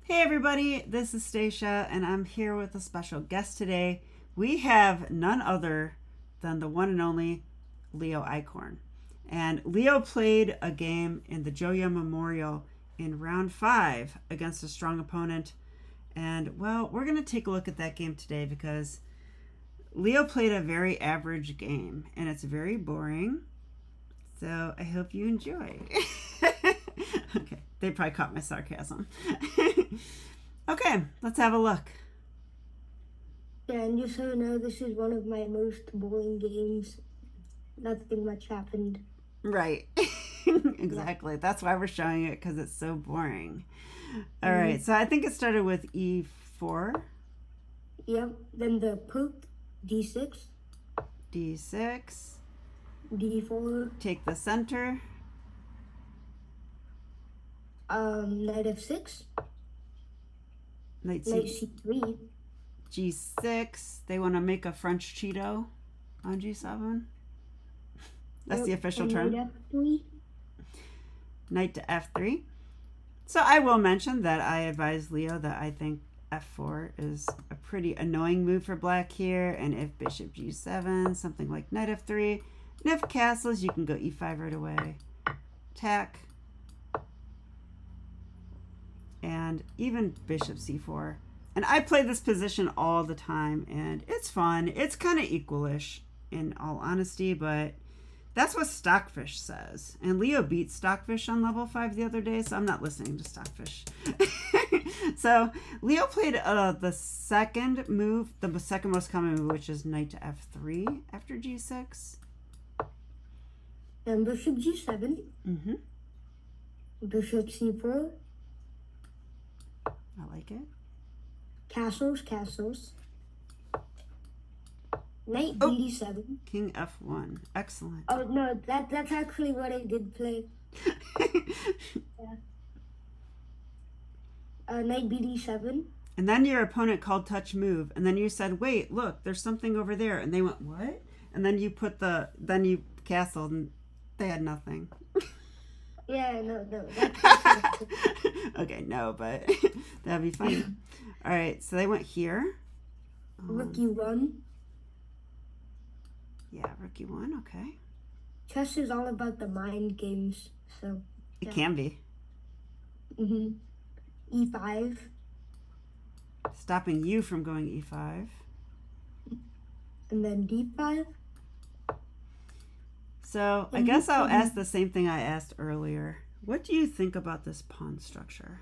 Hey everybody, this is Stacia and I'm here with a special guest today. We have none other than the one and only Leo Eichhorn. And Leo played a game in the Joe-Young Memorial in round 5 against a strong opponent. And well, we're going to take a look at that game today because Leo played a very average game and it's very boring. So I hope you enjoy. Okay, they probably caught my sarcasm. Okay, let's have a look. Yeah, and just so you know, this is one of my most boring games. Nothing much happened. Right. Exactly. Yeah. That's why we're showing it, because it's so boring. All right, so I think it started with E4. Yep, then the poop, D6. D6. D4. Take the center. Knight F6. Knight C3. G6. They want to make a French Cheeto on G7. That's the official term. Knight F3. Knight to F3. So I will mention that I advise Leo that I think F4 is a pretty annoying move for black here. And if bishop G7, something like Knight F3. And if castles, you can go E5 right away. Attack. And even bishop C4. And I play this position all the time, and it's fun. It's kind of equalish, in all honesty, but that's what Stockfish says. And Leo beat Stockfish on level 5 the other day, so I'm not listening to Stockfish. So Leo played the second move, the second most common move, which is Knight to F3 after G6. Then bishop G7. Mm-hmm. Bishop C4. I like it. Castles. Knight D7. King F1. Excellent. Oh no, that's actually what I did play. Yeah. Knight BD7. And then your opponent called touch move, and then you said, "Wait, look, there's something over there," and they went, "What?" And then you then you castled, and they had nothing. Yeah, no. Okay, no, but that'd be funny. All right, so they went here. Rook E1. Yeah, rook E1, okay. Chess is all about the mind games, so. Yeah. It can be. E5. Stopping you from going E5. And then D5. So I guess I'll ask the same thing I asked earlier. What do you think about this pawn structure?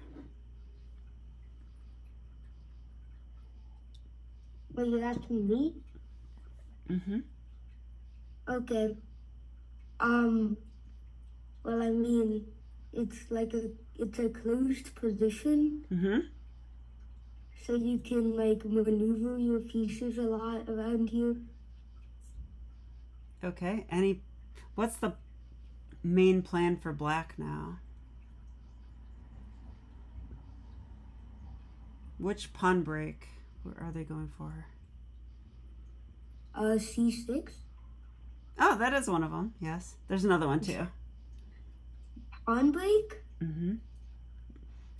Well, you're asking me? Mm-hmm. Okay. Well, I mean, it's like it's a closed position. Mm-hmm. So you can like maneuver your pieces a lot around here. Okay. What's the main plan for black now? Which pawn break are they going for? C6. Oh, that is one of them. Yes. There's another one too. Pawn break? Mm-hmm.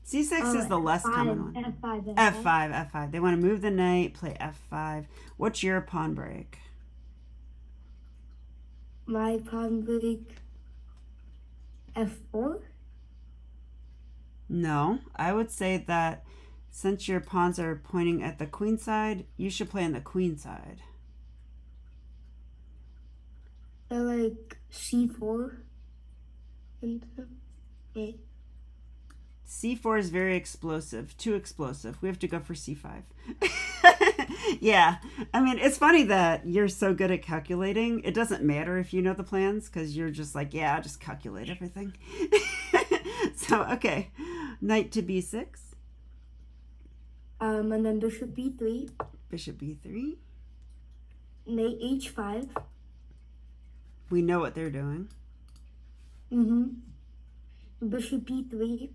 C6 is the less common one. F5. They want to move the knight, play F5. What's your pawn break? My pawn break, F4? No, I would say that since your pawns are pointing at the queen side, you should play on the queen side. So like C4? Okay. C4 is very explosive, too explosive. We have to go for C5. Yeah, I mean, it's funny that you're so good at calculating. It doesn't matter if you know the plans because you're just like, yeah, I'll just calculate everything. So, okay, knight to B6. And then bishop B3. Bishop B3. Knight H5. We know what they're doing. Bishop B3.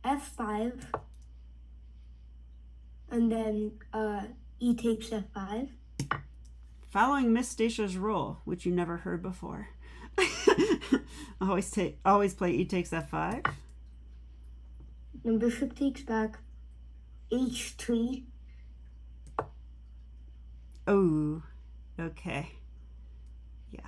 F5. And then E takes F5. Following Miss Stacia's rule, which you never heard before. Always play E takes F5. Then bishop takes back h3. Oh, okay. Yeah.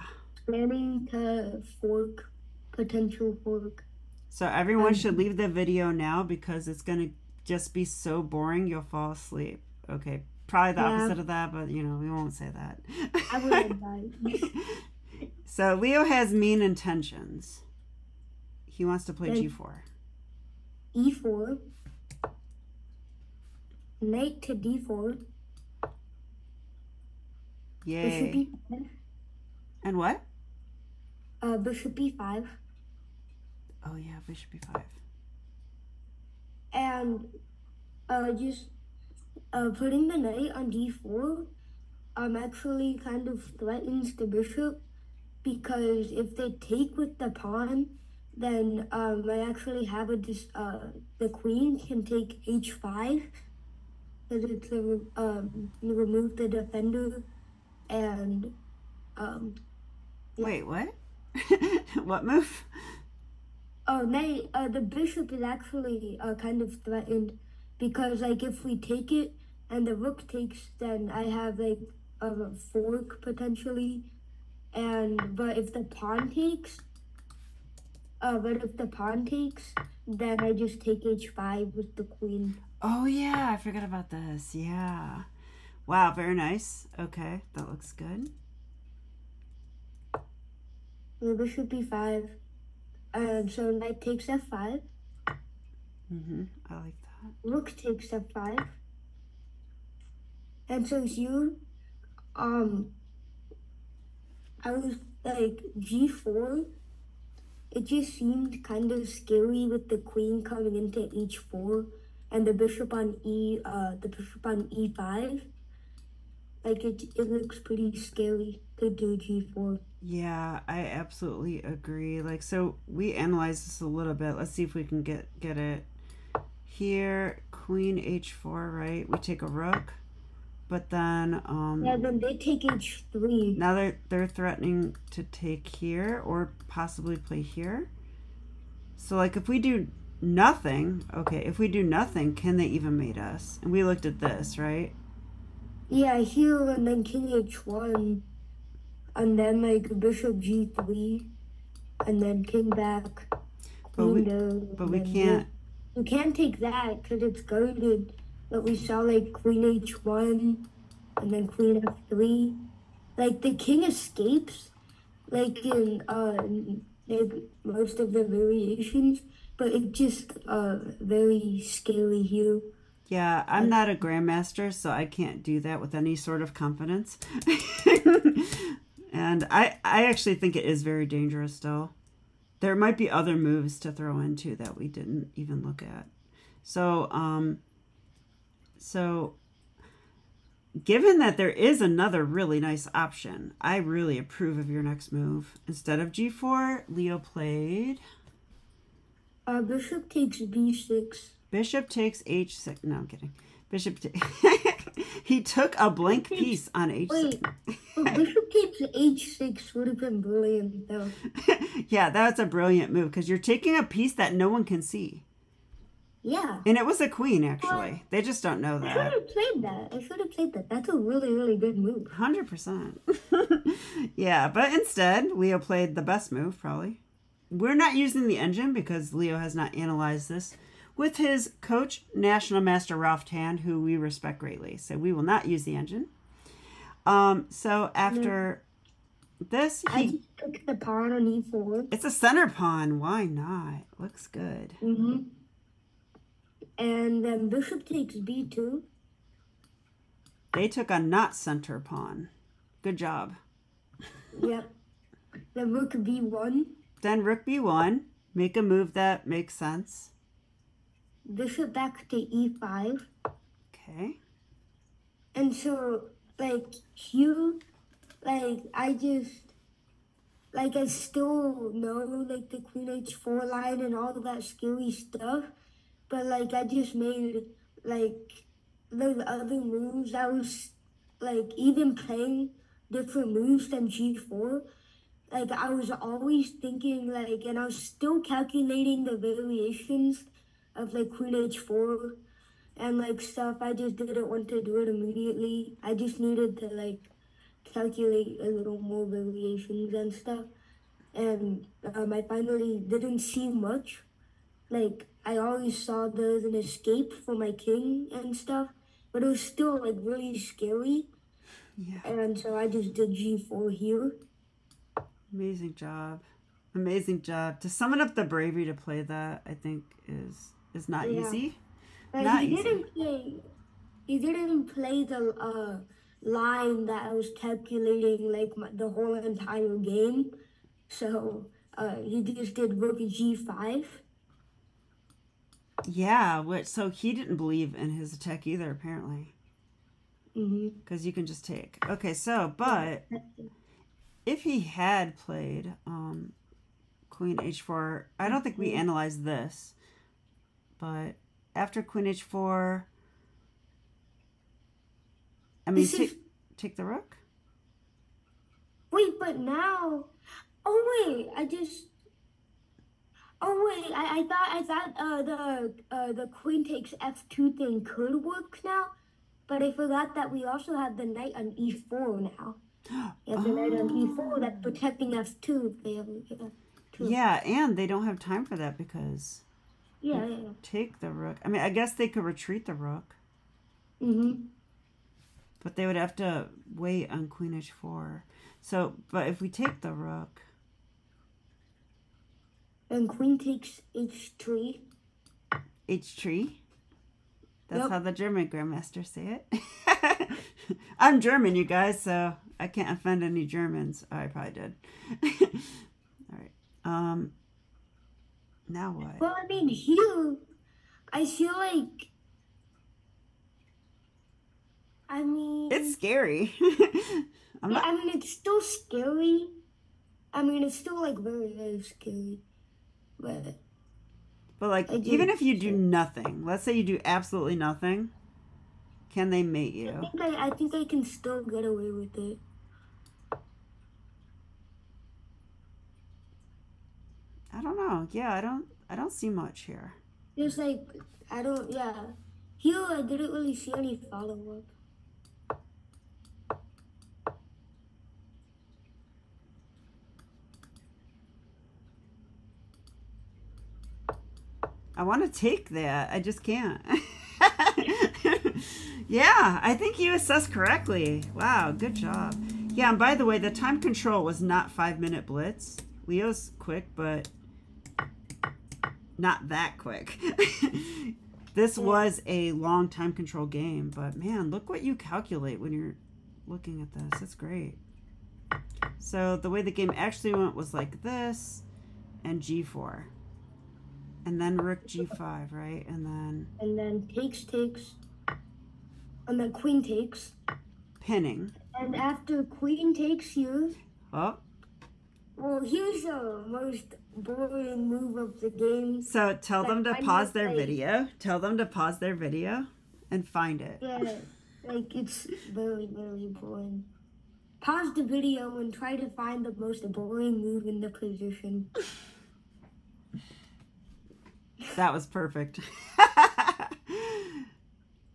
Planning to fork, potential fork. So everyone should leave the video now because it's going to just be so boring you'll fall asleep. Okay, probably the opposite of that, but you know, we won't say that. I would have died. So Leo has mean intentions. He wants to play Then g4. e4. Knight to d4. Yay. Bishop e5. And what? Bishop e5. Oh yeah, bishop e5. And just putting the knight on d4 actually kind of threatens the bishop, because if they take with the pawn, then I actually have the queen can take h5, because it's you remove the defender, and yeah. Wait, what? What move? Oh, knight, the bishop is actually kind of threatened, because like if we take it and the rook takes, then I have like a fork potentially, but if the pawn takes, then I just take h5 with the queen. Oh yeah, I forgot about this. Yeah. Wow, very nice. Okay, that looks good. The bishop e5. So knight takes f5. I like that. Rook takes f5. And so here, I was like g4. It just seemed kind of scary with the queen coming into h4 and the bishop on e5. Like it looks pretty scary to do g4. Yeah, I absolutely agree. Like, so we analyzed this a little bit. Let's see if we can get it. Here, queen h4, right? We take a rook, but then yeah, then they take h3. Now they're threatening to take here or possibly play here. So like if we do nothing, okay, if we do nothing, can they even mate us? And we looked at this, right? Yeah, here and then king h1. And then like bishop g3, and then king back, queen down. But we can't. You can't take that because it's guarded. But we saw like queen h1, and then queen f3. Like the king escapes, like in most of the variations, but it's just very scary here. Yeah, I'm not a grandmaster, so I can't do that with any sort of confidence. And I actually think it is very dangerous still. There might be other moves to throw into that we didn't even look at. So, given that there is another really nice option, I really approve of your next move. Instead of g4, Leo played... Bishop takes b6. Bishop takes h6. No, I'm kidding. Bishop he took a blank piece on h6. Wait, bishop takes h6 would have been brilliant, though. Yeah, that's a brilliant move because you're taking a piece that no one can see. Yeah. And it was a queen, actually. They just don't know that. I should have played that. That's a really, really good move. 100%. Yeah, but instead, Leo played the best move, probably. We're not using the engine because Leo has not analyzed this with his coach, National Master Ralph Tan, who we respect greatly. So we will not use the engine. So after this, I just took the pawn on e4. It's a center pawn. Why not? Looks good. And then bishop takes b2. They took a not center pawn. Good job. Yep. Then rook b1. Then rook b1. Make a move that makes sense. Bishop back to e5. Okay. And so, like, here, like, I still know, like, the queen h4 line and all of that scary stuff. But, like, I just made, like, those other moves. I was, like, even playing different moves than g4. Like, I was always thinking, like, and I was still calculating the variations of like queen h4 and like stuff. I just didn't want to do it immediately. I just needed to like calculate a little more variations and stuff. And I finally didn't see much. Like I always saw there's an escape for my king and stuff, but it was still like really scary. Yeah. And so I just did g4 here. Amazing job. Amazing job. To summon up the bravery to play that, I think is not easy. Not he easy. didn't play the line that I was calculating like the whole entire game. So he just did rook g5. Yeah, so he didn't believe in his attack either, apparently. Because you can just take. Okay, so, but if he had played queen h4, I don't think we analyzed this, but after queen h4, I mean, take the rook? Wait, but now, oh wait, I thought the queen takes f2 thing could work now, but I forgot that we also have the knight on e4 now. You have the knight on e4 that's protecting f2 if they have f2. Yeah, and they don't have time for that because take the rook. I mean, I guess they could retreat the rook. But they would have to wait on queen h4. So, but if we take the rook. And queen takes h3. H3? That's how the German grandmasters say it. I'm German, you guys, so I can't offend any Germans. Oh, I probably did. All right. Now what? Well, I mean, here, I feel like, it's scary. I mean, it's still scary. I mean, it's still like very, very scary. But like, even if you do nothing, let's say you do absolutely nothing, can they mate you? I think I can still get away with it. I don't know. Yeah, I don't see much here. There's like, here I didn't really see any follow-up. I want to take that. I just can't. Yeah, I think you assessed correctly. Wow, good job. Yeah, and by the way, the time control was not 5-minute blitz. Leo's quick, but not that quick. This was a long time control game, but man, look what you calculate when you're looking at this. That's great. So the way the game actually went was like this and g4. And then rook g5, right? And then takes. And then queen takes. Pinning. And after queen takes here. Oh. Well, here's the most boring move of the game. So tell them to pause their video. Tell them to pause their video and find it. Yeah, like it's very, very boring. Pause the video and try to find the most boring move in the position. That was perfect.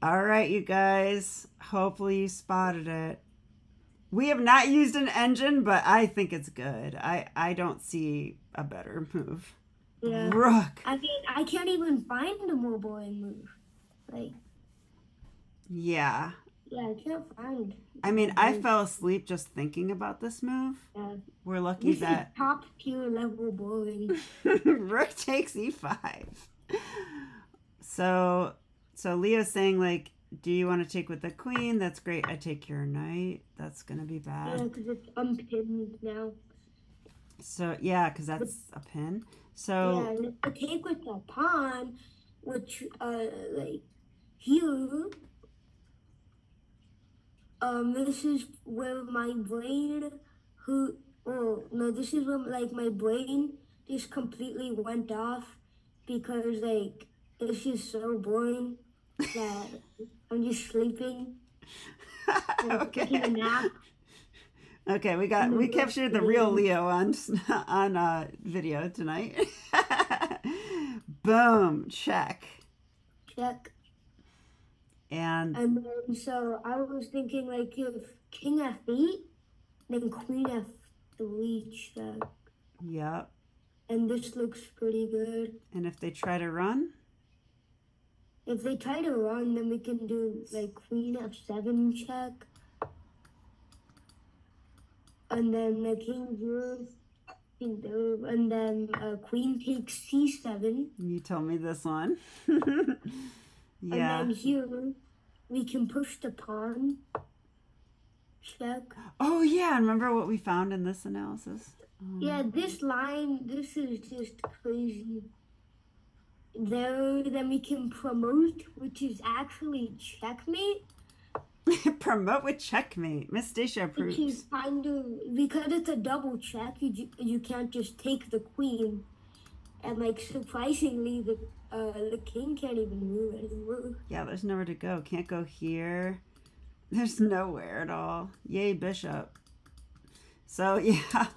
All right, you guys. Hopefully you spotted it. We have not used an engine, but I think it's good. I don't see a better move. Yeah. Rook. I mean, I can't even find a more boring move. Like. Yeah. Yeah, I can't find. I mean, I fell asleep just thinking about this move. Yeah. We're lucky that top tier level boring. Rook takes e5. So Leo's saying like, do you want to take with the queen? That's great. I take your knight. That's gonna be bad. Yeah, because it's unpinned now. So yeah, because that's a pin. So yeah, and I take with the pawn, which like here. This is where my brain, this is where like my brain just completely went off because like it's just so boring that I'm just sleeping. Okay. Taking a nap. Okay, we captured the real Leo on video tonight. Boom. Check. Check. And then, so I was thinking, like, if king f8, then queen f3 check. Yep. And this looks pretty good. And if they try to run? If they try to run, then we can do, like, queen f7 check. And then the king here, and then queen takes c7. You told me this one. Yeah. And then here, we can push the pawn. Check. Oh, yeah. Remember what we found in this analysis? Yeah, this line, this is just crazy. There, then we can promote, which is actually checkmate. Promote with checkmate. Miss Stacia approves. Which is kind of, because it's a double check, you can't just take the queen. And, like, surprisingly, the king can't even move anymore. Yeah, there's nowhere to go. Can't go here. There's nowhere at all. Yay, bishop. So, yeah,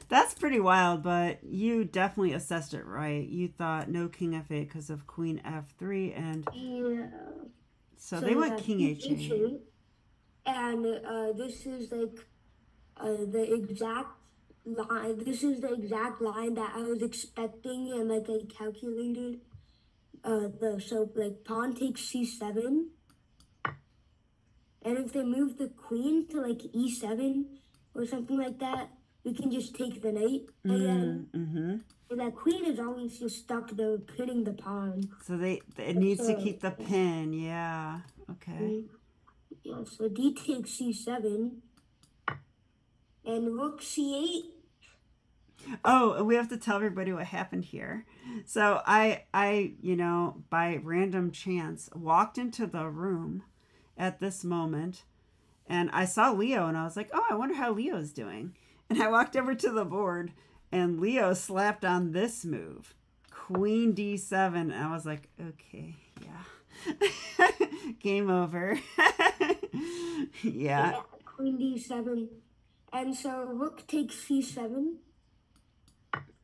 that's pretty wild, but you definitely assessed it right. You thought no king f8 because of queen f3, and yeah. So they went king h8. And this is, like, the exact line. This is the exact line that I was expecting, and, like, I calculated. So, like, pawn takes c7. And if they move the queen to, like, e7 or something like that, we can just take the knight again. And that queen is always just stuck there pinning the pawn. So it needs to keep the pin, yeah. Okay. Yeah, so d takes c7. And rook c8. Oh, we have to tell everybody what happened here. So I, you know, by random chance, walked into the room at this moment, and I saw Leo, and I was like, oh, I wonder how Leo's doing. And I walked over to the board, and Leo slapped on this move, queen d7, and I was like, okay, yeah. Game over. Yeah. Queen d7. And so rook takes c7.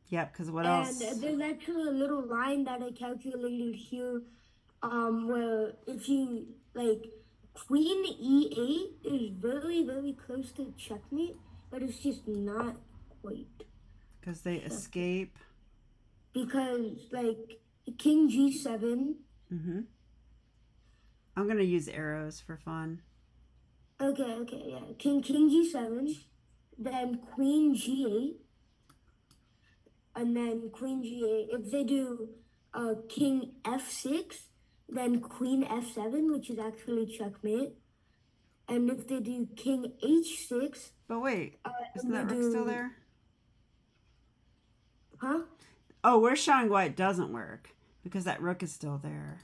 Yep, because what else? And there's actually a little line that I calculated here, where if you, like, queen e8 is very, very close to checkmate, but it's just not quite. Because they escape. Because, like, king g7. I'm going to use arrows for fun. Okay, yeah. King g7, then queen g8, and then queen g8. If they do king f6, then queen f7, which is actually checkmate. And if they do king h6... But wait, isn't that rook still there? Huh? Oh, we're showing why it doesn't work, because that rook is still there.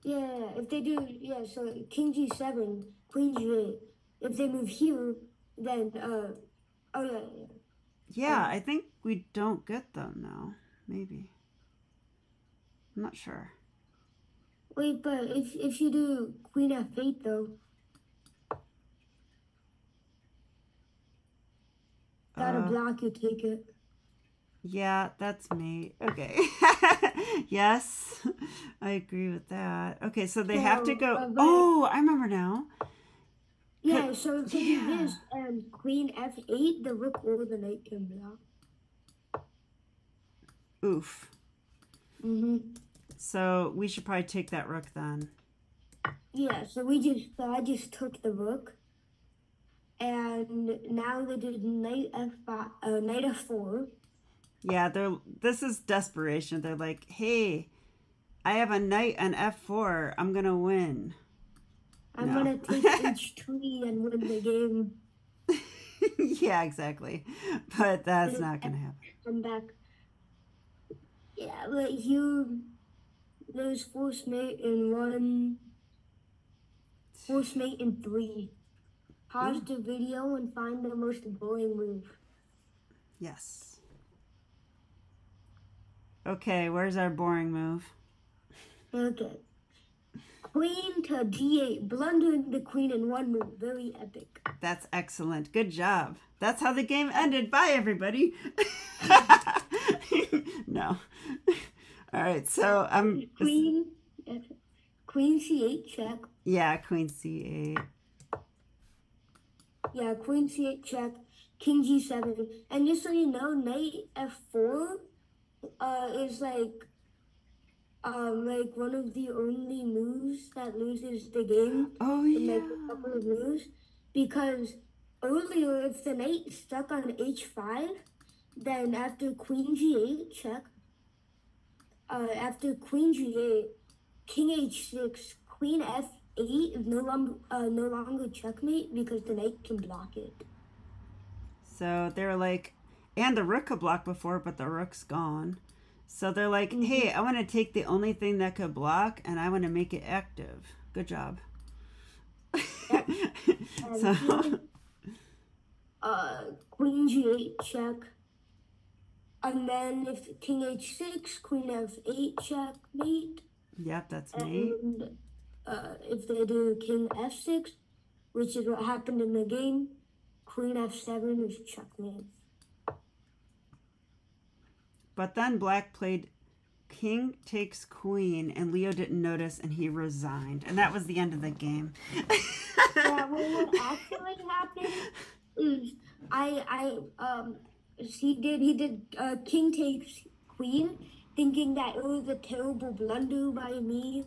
Yeah, if they do, yeah, so king g7, queen g8. If they move here, then, oh, yeah. Yeah, I think we don't get them now. Maybe. I'm not sure. Wait, but if you do queen f8, though, gotta block, you take it. Yeah, that's me. Okay. Yes, I agree with that. Okay, so they have to go. Oh, I remember now. Yeah, so if you do this and queen f8, the rook or the knight can block. Oof. So we should probably take that rook then. Yeah, so I just took the rook. And now they did knight f5, knight f4. Yeah, this is desperation. They're like, hey, I have a knight on f4. I'm going to win. I'm going to take h3 and win the game. Yeah, exactly. But that's not going to happen. I'm back. Yeah, but there's force mate in 1, force mate in 3. Pause the video and find the most boring move. Yes. Okay, where's our boring move? Okay. Queen to d8, blundering the queen in one move. Very epic. That's excellent. Good job. That's how the game ended. Bye, everybody. No. All right, so Queen C8 check. yeah, Queen C8. Yeah, Queen C8 check, King G7. And just so you know, Knight F4 is like one of the only moves that loses the game Oh in like yeah. a couple of moves. Because earlier if the knight stuck on H5, then after Queen G8 check, after Queen G8, King H6, Queen F8 is no longer checkmate because the knight can block it. So they're like, and the rook could block before, but the rook's gone. So they're like, hey, I want to take the only thing that could block and I want to make it active. Good job. Yep. So, Queen G8 check. And then if King H6, Queen F8 checkmate. yep, that's mate. And if they do King F6, which is what happened in the game, Queen F7 is checkmate. But then Black played King takes Queen, and Leo didn't notice, and he resigned, and that was the end of the game. Yeah, well, what actually happened is he did King takes Queen, thinking that it was a terrible blunder by me,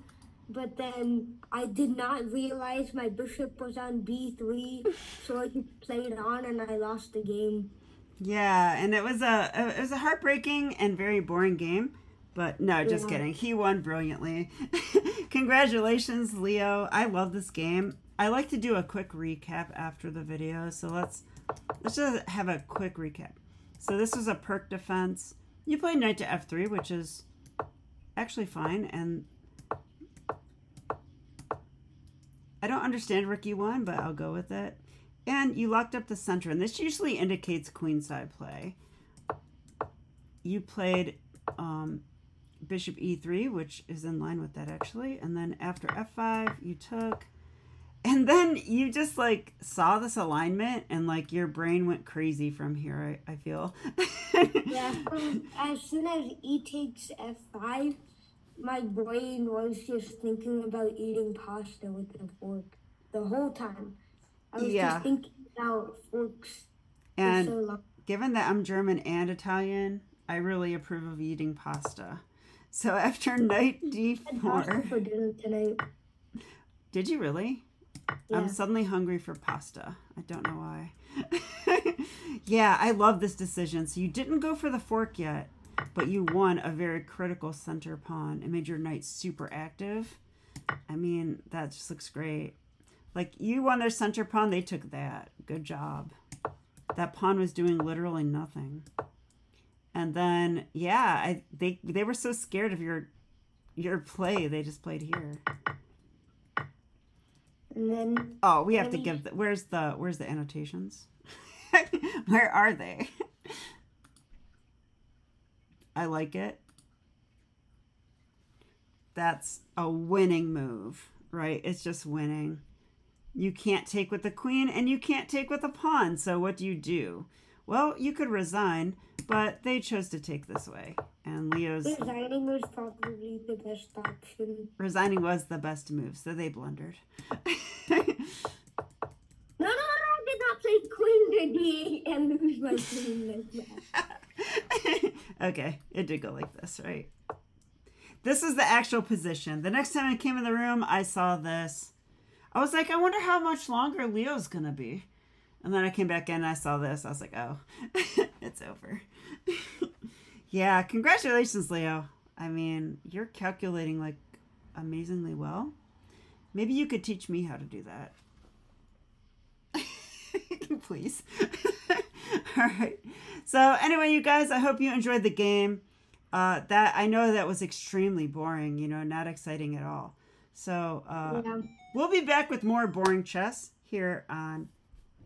but then I did not realize my bishop was on B3, so I just played on and I lost the game. Yeah, and it was a heartbreaking and very boring game. But no, just kidding. He won brilliantly. Congratulations, Leo. I love this game. I like to do a quick recap after the video. So let's just have a quick recap. So this was a perk defense. You played knight to f3, which is actually fine. And I don't understand rook e1, but I'll go with it. And you locked up the center. And this usually indicates queenside play. You played bishop e3, which is in line with that actually. And then after f5, you took, and then you just like saw this alignment and like your brain went crazy from here, I feel. Yeah, as soon as e takes f5, my brain was just thinking about eating pasta with a fork the whole time. I was just thinking about forks. And so long. Given that I'm German and Italian, I really approve of eating pasta. So after knight d4. Pasta for dinner tonight. Did you really? Yeah. I'm suddenly hungry for pasta. I don't know why. Yeah, I love this decision. So you didn't go for the fork yet, but you won a very critical center pawn and made your knight super active. I mean, that just looks great. Like, you won their center pawn, they took that. Good job. That pawn was doing literally nothing. And then, yeah, they were so scared of your play, they just played here. And then we have to give where's the annotations? Where are they? I like it. That's a winning move, right? It's just winning. You can't take with the queen and you can't take with a pawn. So what do? Well, you could resign, but they chose to take this way. And Leo's... Resigning was probably the best option. Resigning was the best move, so they blundered. No, I did not play queen to d8 and lose my queen like that. Okay, it did go like this, right? This is the actual position. The next time I came in the room, I saw this. I was like, I wonder how much longer Leo's going to be. And then I came back in and I saw this. I was like, oh, it's over. Yeah, congratulations, Leo. I mean, you're calculating like amazingly well. Maybe you could teach me how to do that. Please. All right. So anyway, you guys, I hope you enjoyed the game. That I know that was extremely boring, you know, not exciting at all. So we'll be back with more boring chess here on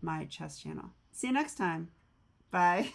my chess channel. See you next time. Bye.